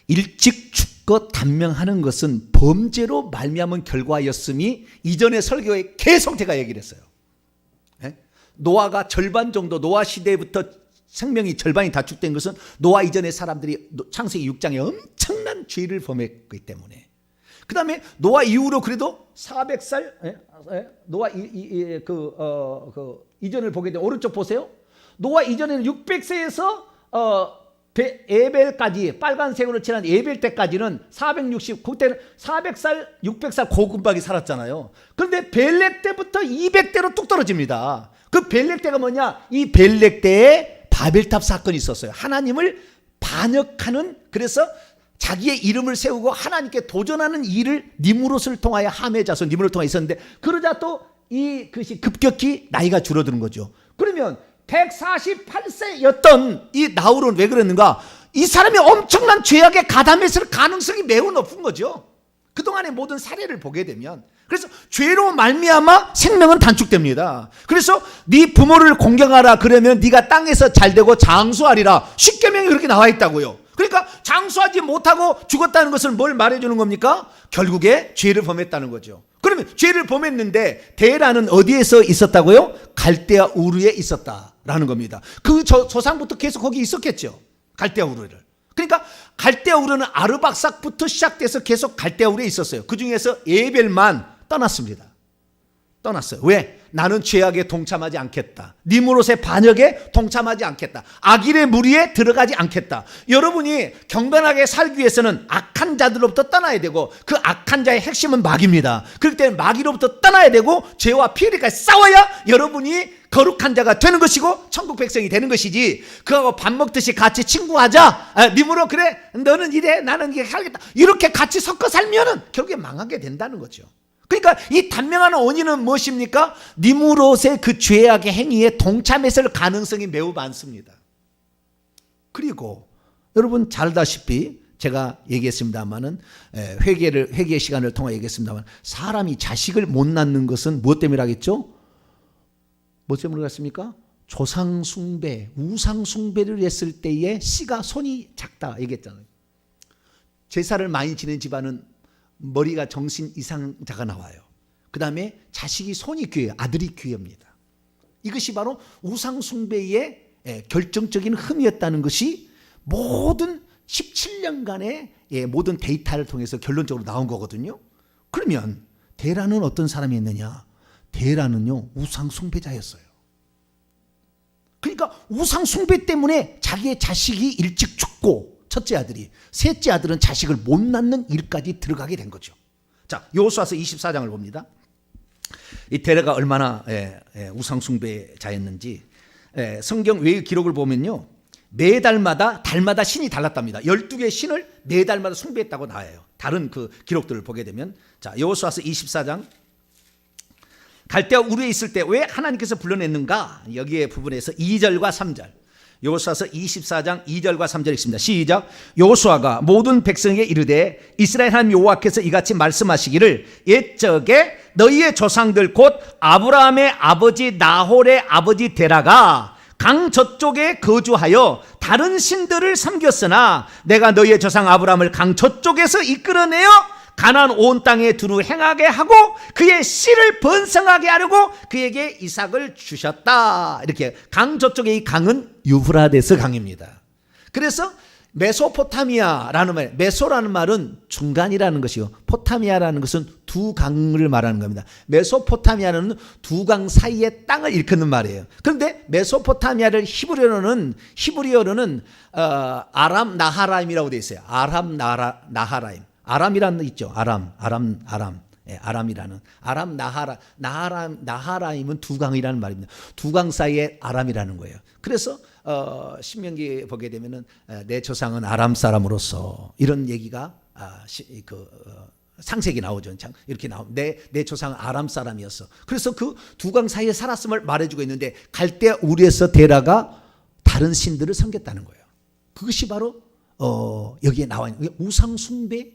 일찍 죽고 단명하는 것은 범죄로 말미암은 결과였음이 이전의 설교에 계속 제가 얘기를 했어요. 노아가 절반 정도, 노아 시대부터 생명이 절반이 다축된 것은 노아 이전의 사람들이 창세기 6장에 엄청난 죄를 범했기 때문에. 그 다음에 노아 이후로 그래도 400살, 노아 이전을 보게 되면 오른쪽 보세요. 노아 이전에는 600세에서 에벨까지 빨간색으로 칠한 에벨 때까지는 460, 그때는 400살, 600살 고금박이 살았잖아요. 그런데 벨렉 때부터 200대로 뚝 떨어집니다. 그 벨렉 때가 뭐냐? 이 벨렉 때에 바벨탑 사건이 있었어요. 하나님을 반역하는, 그래서 자기의 이름을 세우고 하나님께 도전하는 일을 니므롯을 통하여 함의 자손 니므롯을 통하여 있었는데, 그러자 또 그것이 급격히 나이가 줄어드는 거죠. 그러면 148세였던 이 나홀은 왜 그랬는가? 이 사람이 엄청난 죄악에 가담했을 가능성이 매우 높은 거죠. 그동안의 모든 사례를 보게 되면. 그래서 죄로 말미암아 생명은 단축됩니다. 그래서 네 부모를 공경하라 그러면 네가 땅에서 잘되고 장수하리라. 십계명이 그렇게 나와 있다고요. 그러니까 장수하지 못하고 죽었다는 것을 뭘 말해주는 겁니까? 결국에 죄를 범했다는 거죠. 그러면 죄를 범했는데 데라는 어디에서 있었다고요? 갈대아 우르에 있었다라는 겁니다. 그 조상부터 계속 거기 있었겠죠. 갈대아 우르를. 그러니까 갈대아 우르는 아르박삭부터 시작돼서 계속 갈대아 우르에 있었어요. 그 중에서 에벨만 떠났습니다. 떠났어요. 왜? 나는 죄악에 동참하지 않겠다. 니므롯의 반역에 동참하지 않겠다. 악인의 무리에 들어가지 않겠다. 여러분이 경건하게 살기 위해서는 악한 자들로부터 떠나야 되고, 그 악한 자의 핵심은 마귀입니다. 그럴 때는 마귀로부터 떠나야 되고 죄와 피해까지 싸워야 여러분이 거룩한 자가 되는 것이고 천국 백성이 되는 것이지, 그하고 밥 먹듯이 같이 친구하자. 니므롯 그래 너는 이래 나는 이렇게 살겠다. 이렇게 같이 섞어 살면은 결국에 망하게 된다는 거죠. 그러니까 이 단명한 원인은 무엇입니까? 니무롯의 그 죄악의 행위에 동참했을 가능성이 매우 많습니다. 그리고 여러분 잘 알다시피 제가 얘기했습니다만은 회개 시간을 통해 얘기했습니다만, 사람이 자식을 못 낳는 것은 무엇 때문이라겠죠? 무엇 때문이겠습니까? 조상 숭배, 우상 숭배를 했을 때에 씨가 손이 작다 얘기했잖아요. 제사를 많이 지낸 집안은 머리가 정신 이상자가 나와요. 그 다음에 자식이 손이 귀해요. 아들이 귀합니다. 이것이 바로 우상 숭배의 결정적인 흠이었다는 것이 모든 17년간의 모든 데이터를 통해서 결론적으로 나온 거거든요. 그러면 데라는 어떤 사람이었느냐? 데라는요, 우상 숭배자였어요. 그러니까 우상 숭배 때문에 자기의 자식이 일찍 죽고, 첫째 아들이, 셋째 아들은 자식을 못 낳는 일까지 들어가게 된 거죠. 자, 여호수아서 24장을 봅니다. 이 데라가 얼마나 우상 숭배자였는지 성경 외의 기록을 보면요, 매달마다 달마다 신이 달랐답니다. 12개의 신을 매달마다 숭배했다고 나와요. 다른 그 기록들을 보게 되면, 자, 여호수아서 24장, 갈대아 우르에 있을 때 왜 하나님께서 불러냈는가? 여기에 부분에서 2절과 3절, 여호수아서 24장 2절과 3절 읽습니다. 시작. 여호수아가 모든 백성에게 이르되 이스라엘 하나님 여호와께서 이같이 말씀하시기를, 옛적에 너희의 조상들 곧 아브라함의 아버지 나홀의 아버지 데라가 강 저쪽에 거주하여 다른 신들을 섬겼으나 내가 너희의 조상 아브라함을 강 저쪽에서 이끌어내어 가나안 온 땅에 두루 행하게 하고 그의 씨를 번성하게 하려고 그에게 이삭을 주셨다. 이렇게 강 저쪽에, 이 강은 유브라데스 강입니다. 그래서 메소포타미아라는 말, 메소라는 말은 중간이라는 것이요, 포타미아라는 것은 두 강을 말하는 겁니다. 메소포타미아는 두 강 사이의 땅을 일컫는 말이에요. 그런데 메소포타미아를 히브리어로는 아람 나하라임이라고 되어 있어요. 아람 나하라임. 아람이라는 거 있죠. 아람. 아람이라는 아람 나하라임은 두 강이라는 말입니다. 두 강 사이에 아람이라는 거예요. 그래서 신명기 보게 되면은 내 조상은 아람 사람으로서 이런 얘기가 상세기 나오죠. 이렇게 내 조상은 아람 사람이었어. 그래서 그 두 강 사이에 살았음을 말해주고 있는데, 갈대아 우르에서 데라가 다른 신들을 섬겼다는 거예요. 그것이 바로 여기에 나와 있는 우상 숭배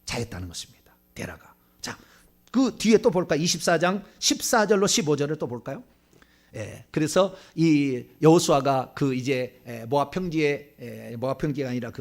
자였다는 것입니다. 데라가. 자, 그 뒤에 또 볼까요? 24장 14절로 15절을 또 볼까요? 그래서 이 여호수아가 그 이제 모압 평지가 아니라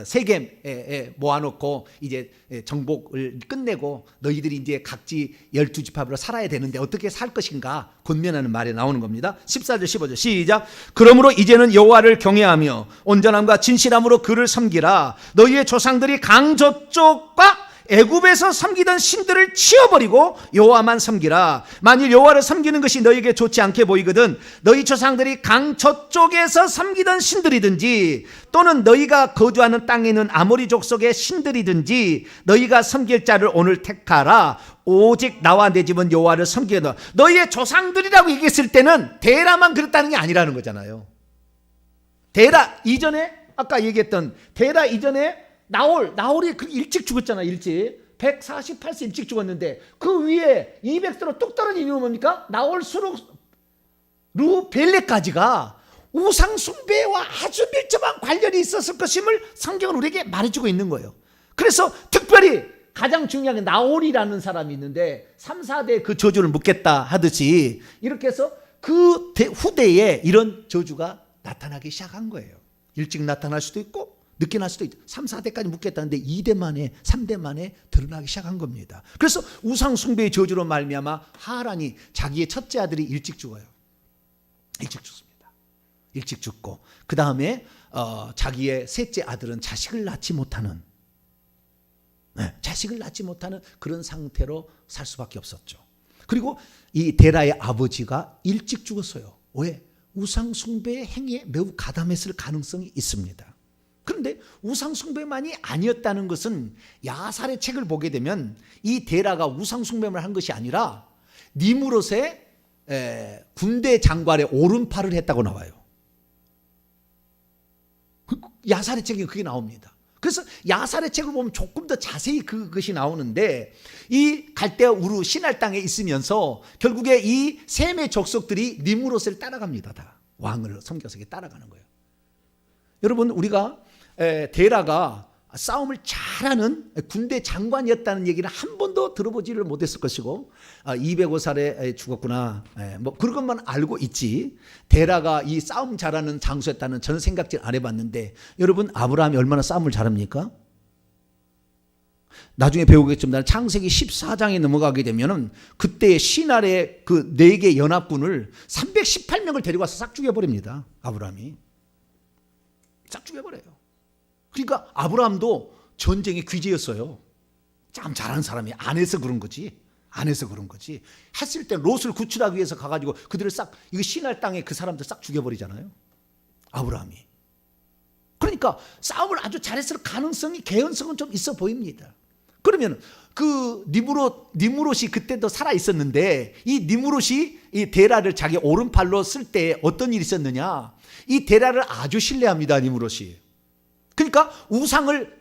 세겜에 모아놓고 이제 정복을 끝내고 너희들이 이제 각지 12지파로 살아야 되는데 어떻게 살 것인가 권면하는 말이 나오는 겁니다. 14절 15절 시작. 그러므로 이제는 여호와를 경외하며 온전함과 진실함으로 그를 섬기라. 너희의 조상들이 강 저쪽과 애굽에서 섬기던 신들을 치워버리고 여호와만 섬기라. 만일 여호와를 섬기는 것이 너희에게 좋지 않게 보이거든 너희 조상들이 강 저쪽에서 섬기던 신들이든지 또는 너희가 거주하는 땅에 있는 아모리 족속의 신들이든지 너희가 섬길 자를 오늘 택하라. 오직 나와 내 집은 여호와를 섬기노라. 너희의 조상들이라고 얘기했을 때는 데라만 그랬다는 게 아니라는 거잖아요. 데라 이전에, 아까 얘기했던 데라 이전에 나홀이 일찍 죽었잖아. 일찍 148세 일찍 죽었는데 그 위에 200세로 뚝 떨어진 이유는 뭡니까? 나홀 루벨레까지가 우상 숭배와 아주 밀접한 관련이 있었을 것임을 성경은 우리에게 말해주고 있는 거예요. 그래서 특별히 가장 중요한 게 나홀이라는 사람이 있는데 3, 4대에 그 저주를 묻겠다 하듯이 이렇게 해서 그 후대에 이런 저주가 나타나기 시작한 거예요. 일찍 나타날 수도 있고 늦게 날 수도 있다. 3, 4대까지 묻겠다는데 2대 만에 3대 만에 드러나기 시작한 겁니다. 그래서 우상 숭배의 저주로 말미암아 하란이 자기의 첫째 아들이 일찍 죽어요. 일찍 죽습니다. 일찍 죽고 그 다음에 자기의 셋째 아들은 자식을 낳지 못하는 그런 상태로 살 수밖에 없었죠. 그리고 이 데라의 아버지가 일찍 죽었어요. 왜? 우상 숭배의 행위에 매우 가담했을 가능성이 있습니다. 그런데 우상 숭배만이 아니었다는 것은 야살의 책을 보게 되면 이 데라가 우상 숭배만 한 것이 아니라 니무롯의 군대 장관의 오른팔을 했다고 나와요. 야살의 책에 그게 나옵니다. 그래서 야살의 책을 보면 조금 더 자세히 그것이 나오는데 이 갈대아 우르 시날 땅에 있으면서 결국에 이 셈의 족속들이 니므롯을 따라갑니다. 다 왕을 섬겨서 따라가는 거예요. 여러분 우리가 데라가 싸움을 잘하는 군대 장관이었다는 얘기를 한 번도 들어보지를 못했을 것이고 205살에 죽었구나 뭐 그런 것만 알고 있지 데라가 이 싸움 잘하는 장수였다는 저는 생각질 안 해봤는데 여러분 아브라함이 얼마나 싸움을 잘합니까? 나중에 배우겠지만 창세기 14장에 넘어가게 되면은 그때 시날의 그 4개 연합군을 318명을 데리고 와서 싹 죽여버립니다. 아브라함이 싹 죽여버려요. 그러니까 아브라함도 전쟁의 귀재였어요. 참 잘하는 사람이 안 해서 그런 거지. 안 해서 그런 거지. 했을 때 롯을 구출하기 위해서 가가지고 그들을 싹 이거 시날 땅에 그 사람들 싹 죽여버리잖아요. 아브라함이. 그러니까 싸움을 아주 잘했을 가능성이 개연성은 좀 있어 보입니다. 그러면 그 니므롯이 그때도 살아 있었는데 이 니므롯이 이 데라를 자기 오른팔로 쓸 때 어떤 일이 있었느냐? 이 데라를 아주 신뢰합니다. 니므롯이. 그러니까 우상을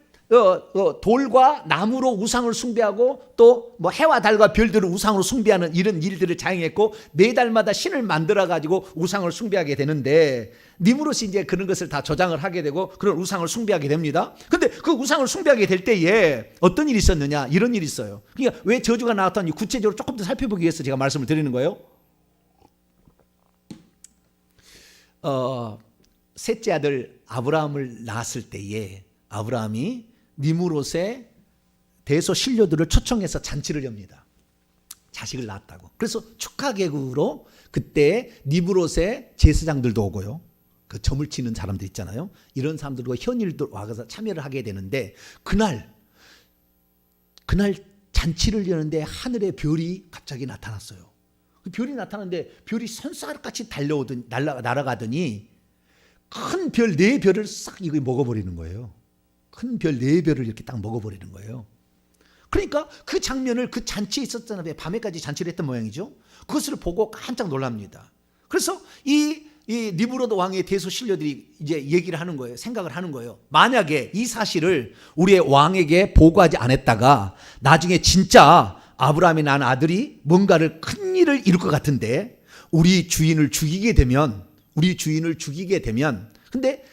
돌과 나무로 우상을 숭배하고 또 뭐 해와 달과 별들을 우상으로 숭배하는 이런 일들을 자행했고 4달마다 신을 만들어 가지고 우상을 숭배하게 되는데 니므롯이 이제 그런 것을 다 조장을 하게 되고 그런 우상을 숭배하게 됩니다. 근데 그 우상을 숭배하게 될 때에 어떤 일이 있었느냐? 이런 일이 있어요. 그러니까 왜 저주가 나왔던지 구체적으로 조금 더 살펴보기 위해서 제가 말씀을 드리는 거예요. 셋째 아들 아브라함을 낳았을 때에 아브라함이 니므롯의 대소 신료들을 초청해서 잔치를 엽니다. 자식을 낳았다고. 그래서 축하 계획으로 그때 니므롯의 제사장들도 오고요. 그 점을 치는 사람들 있잖아요. 이런 사람들과 현일도 와서 참여를 하게 되는데 그날 잔치를 여는데 하늘에 별이 갑자기 나타났어요. 그 별이 나타났는데 별이 선사같이 날아가더니 큰 별 4별을 싹 이거 먹어버리는 거예요. 큰 별 4별을 이렇게 딱 먹어버리는 거예요. 그러니까 그 장면을 그 잔치에 있었잖아요. 밤에까지 잔치를 했던 모양이죠. 그것을 보고 깜짝 놀랍니다. 그래서 이 니므롯 왕의 대소 신료들이 이제 얘기를 하는 거예요. 생각을 하는 거예요. 만약에 이 사실을 우리의 왕에게 보고하지 않았다가 나중에 진짜 아브라함이 낳은 아들이 뭔가를 큰 일을 이룰 것 같은데 우리 주인을 죽이게 되면 근데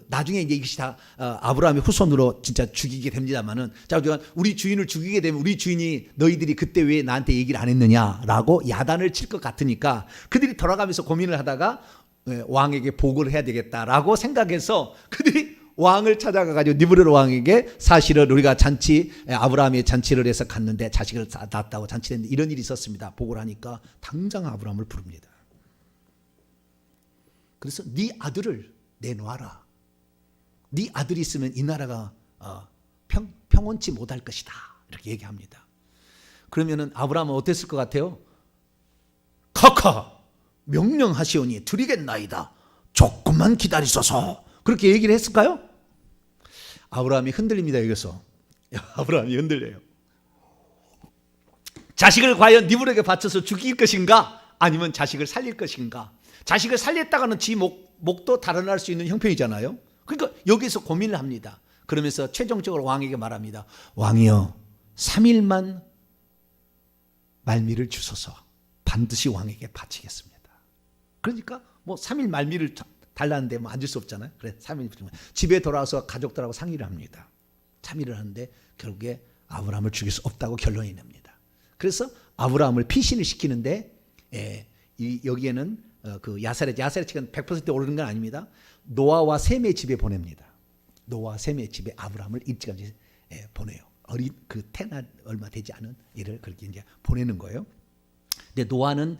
나중에 이제 이것이 다 아브라함의 후손으로 진짜 죽이게 됩니다만은 자 우리 주인을 죽이게 되면 우리 주인이 너희들이 그때 왜 나한테 얘기를 안 했느냐라고 야단을 칠 것 같으니까 그들이 돌아가면서 고민을 하다가 왕에게 보고를 해야 되겠다라고 생각해서 그들이 왕을 찾아가가지고 니므롯 왕에게 사실은 우리가 아브라함의 잔치를 해서 갔는데 자식을 낳았다고 잔치를 했는데 이런 일이 있었습니다. 보고를 하니까 당장 아브라함을 부릅니다. 그래서 네 아들을 내놓아라. 네 아들이 있으면 이 나라가 평온치 못할 것이다. 이렇게 얘기합니다. 그러면은 아브라함은 어땠을 것 같아요? 카카 명령하시오니 드리겠나이다. 조금만 기다리소서. 그렇게 얘기를 했을까요? 아브라함이 흔들립니다. 여기서 아브라함이 흔들려요. 자식을 과연 니므롯에게 바쳐서 죽일 것인가? 아니면 자식을 살릴 것인가? 자식을 살렸다가는 지 목도 달아날 수 있는 형편이잖아요. 그러니까 여기서 고민을 합니다. 그러면서 최종적으로 왕에게 말합니다. 왕이여 3일만 말미를 주소서. 반드시 왕에게 바치겠습니다. 그러니까 뭐 3일 말미를 달라는데 뭐 앉을 수 없잖아요. 그래 3일 집에 돌아와서 가족들하고 상의를 합니다. 참의를 하는데 결국에 아브라함을 죽일 수 없다고 결론이 납니다. 그래서 아브라함을 피신을 시키는데 여기에는 그 야살의 책은 100% 오르는 건 아닙니다. 노아와 셈의 집에 보냅니다. 노아와 셈의 집에 아브라함을 일찌감치 보내요. 어린 그 태어난 얼마 되지 않은 얘를 그렇게 이제 보내는 거예요. 근데 노아는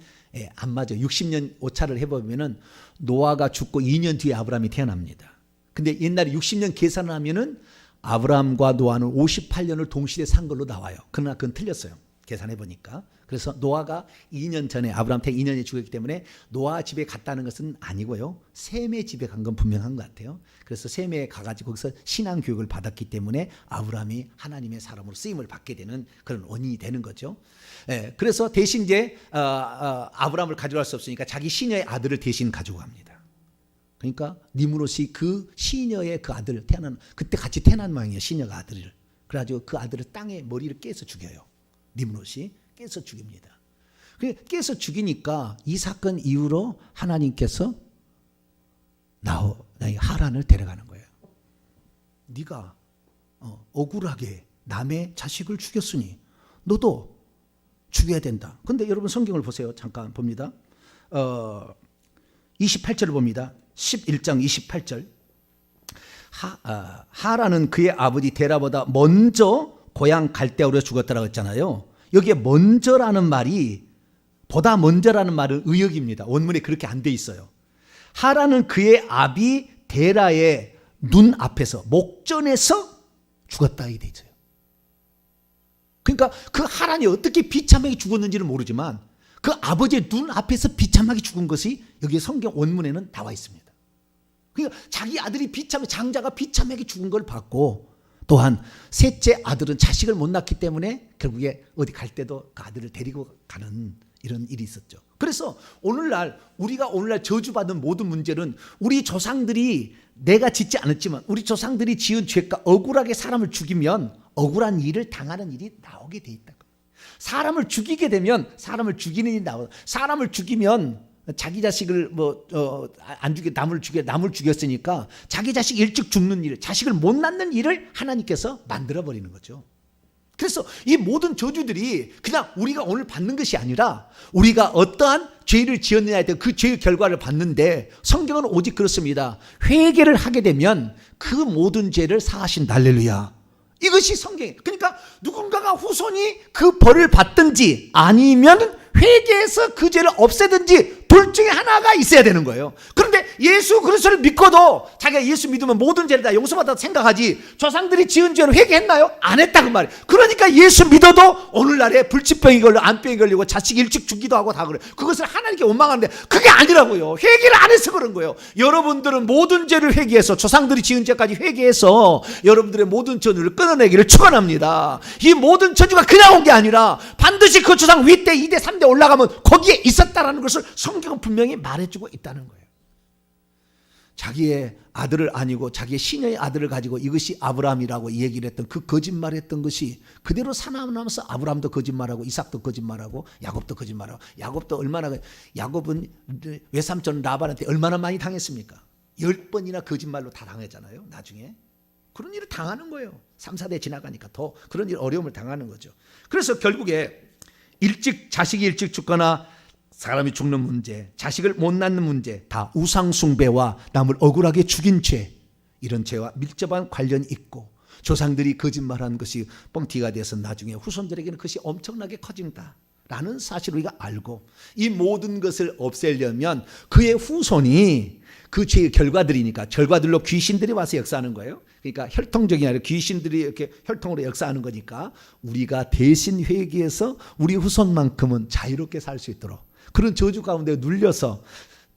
안 맞아. 60년 오차를 해보면은 노아가 죽고 2년 뒤에 아브라함이 태어납니다. 근데 옛날에 60년 계산을 하면은 아브라함과 노아는 58년을 동시에 산 걸로 나와요. 그러나 그건 틀렸어요. 계산해 보니까. 그래서 노아가 2년 전에 아브라함한테 2년에 죽었기 때문에 노아 집에 갔다는 것은 아니고요. 셈의 집에 간 건 분명한 것 같아요. 그래서 셈에 가가지고 거기서 신앙 교육을 받았기 때문에 아브라함이 하나님의 사람으로 쓰임을 받게 되는 그런 원인이 되는 거죠. 그래서 대신 이제 아브라함을 가져갈 수 없으니까 자기 시녀의 아들을 대신 가지고 갑니다. 그러니까 니므롯이 그 시녀의 그 아들 태어난 그때 같이 태어난 모양이에요. 시녀가 아들을. 그래가지고 그 아들을 땅에 머리를 깨서 죽여요. 니므롯이 깨서 죽입니다. 깨서 죽이니까 이 사건 이후로 하나님께서 하란을 데려가는 거예요. 네가 억울하게 남의 자식을 죽였으니 너도 죽여야 된다. 근데 여러분 성경을 보세요. 잠깐 봅니다. 28절을 봅니다. 11장 28절. 하란은 그의 아버지 데라보다 먼저 고향 갈대아로 죽었다라고 했잖아요. 여기에 먼저라는 말이 보다 먼저라는 말은 의역입니다. 원문에 그렇게 안 돼 있어요. 하란은 그의 아비 데라의 눈 앞에서 목전에서 죽었다 이 돼 있어요. 그러니까 그 하란이 어떻게 비참하게 죽었는지는 모르지만 그 아버지의 눈 앞에서 비참하게 죽은 것이 여기 성경 원문에는 나와 있습니다. 그러니까 자기 아들이 장자가 비참하게 죽은 걸 봤고, 또한 셋째 아들은 자식을 못 낳기 때문에 결국에 어디 갈 때도 그 아들을 데리고 가는 이런 일이 있었죠. 그래서 우리가 오늘날 저주받은 모든 문제는 우리 조상들이 내가 짓지 않았지만 우리 조상들이 지은 죄가 억울하게 사람을 죽이면 억울한 일을 당하는 일이 나오게 돼 있다. 사람을 죽이게 되면 사람을 죽이는 일이 나와. 사람을 죽이면 자기 자식을 안 죽여 남을 죽였으니까 자기 자식 일찍 죽는 일, 자식을 못 낳는 일을 하나님께서 만들어 버리는 거죠. 그래서 이 모든 저주들이 그냥 우리가 오늘 받는 것이 아니라 우리가 어떠한 죄를 지었느냐에 대한 그 죄의 결과를 받는데, 성경은 오직 그렇습니다. 회개를 하게 되면 그 모든 죄를 사하신다. 할렐루야. 이것이 성경이에요. 그러니까 누군가가 후손이 그 벌을 받든지 아니면 회개해서 그 죄를 없애든지 둘 중에 하나가 있어야 되는 거예요. 그런데 예수 그리스도를 믿고도 자기가 예수 믿으면 모든 죄를 다 용서받았다 생각하지, 조상들이 지은 죄를 회개했나요? 안 했다 그 말이에요. 그러니까 예수 믿어도 오늘날에 불치병이 걸려 안병이 걸리고 자식이 일찍 죽기도 하고 다 그래요. 그것을 하나님께 원망하는데 그게 아니라고요. 회개를 안 해서 그런 거예요. 여러분들은 모든 죄를 회개해서, 조상들이 지은 죄까지 회개해서 여러분들의 모든 저주를 끊어내기를 축원합니다. 이 모든 저주가 그냥 온 게 아니라 반드시 그 조상 윗대 2대 3대 올라가면 거기에 있었다라는 것을 성경은 분명히 말해주고 있다는 거예요. 자기의 아들을 아니고 자기의 시녀의 아들을 가지고 이것이 아브라함이라고 얘기를 했던 그 거짓말했던 것이 그대로 살아남아서 아브라함도 거짓말하고 이삭도 거짓말하고 야곱도 거짓말하고, 야곱은 외삼촌 라반한테 얼마나 많이 당했습니까? 10번이나 거짓말로 다 당했잖아요. 나중에 그런 일을 당하는 거예요. 3, 4대 지나가니까 더 그런 일 어려움을 당하는 거죠. 그래서 결국에 자식이 일찍 죽거나 사람이 죽는 문제, 자식을 못 낳는 문제, 다 우상숭배와 남을 억울하게 죽인 죄, 이런 죄와 밀접한 관련이 있고, 조상들이 거짓말한 것이 뻥튀기가 돼서 나중에 후손들에게는 그것이 엄청나게 커진다라는 사실을 우리가 알고, 이 모든 것을 없애려면 그의 후손이 그 죄의 결과들이니까, 결과들로 귀신들이 와서 역사하는 거예요. 그러니까 혈통적이 아니라 귀신들이 이렇게 혈통으로 역사하는 거니까 우리가 대신 회개해서 우리 후손만큼은 자유롭게 살 수 있도록, 그런 저주 가운데 눌려서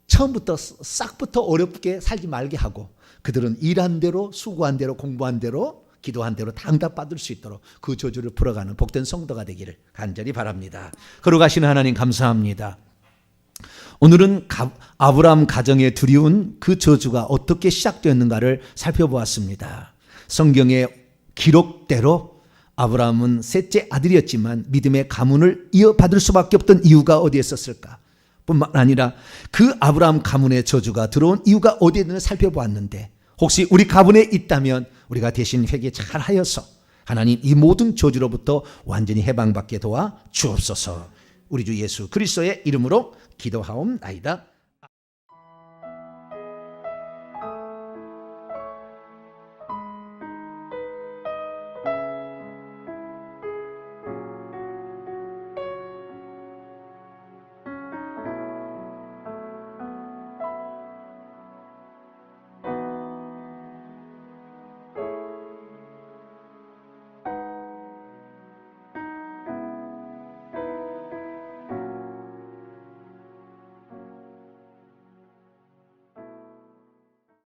처음부터 싹부터 어렵게 살지 말게 하고, 그들은 일한 대로, 수고한 대로, 공부한 대로, 기도한 대로 다 응답받을 수 있도록 그 저주를 풀어가는 복된 성도가 되기를 간절히 바랍니다. 걸어가시는 하나님 감사합니다. 오늘은 아브라함 가정에 두려운 그 저주가 어떻게 시작되었는가를 살펴보았습니다. 성경의 기록대로 아브라함은 셋째 아들이었지만 믿음의 가문을 이어받을 수밖에 없던 이유가 어디에 있었을까? 뿐만 아니라 그 아브라함 가문의 저주가 들어온 이유가 어디에 있는지 살펴보았는데, 혹시 우리 가문에 있다면 우리가 대신 회개 잘하여서 하나님 이 모든 저주로부터 완전히 해방받게 도와 주옵소서. 우리 주 예수 그리스도의 이름으로 기도하옵나이다.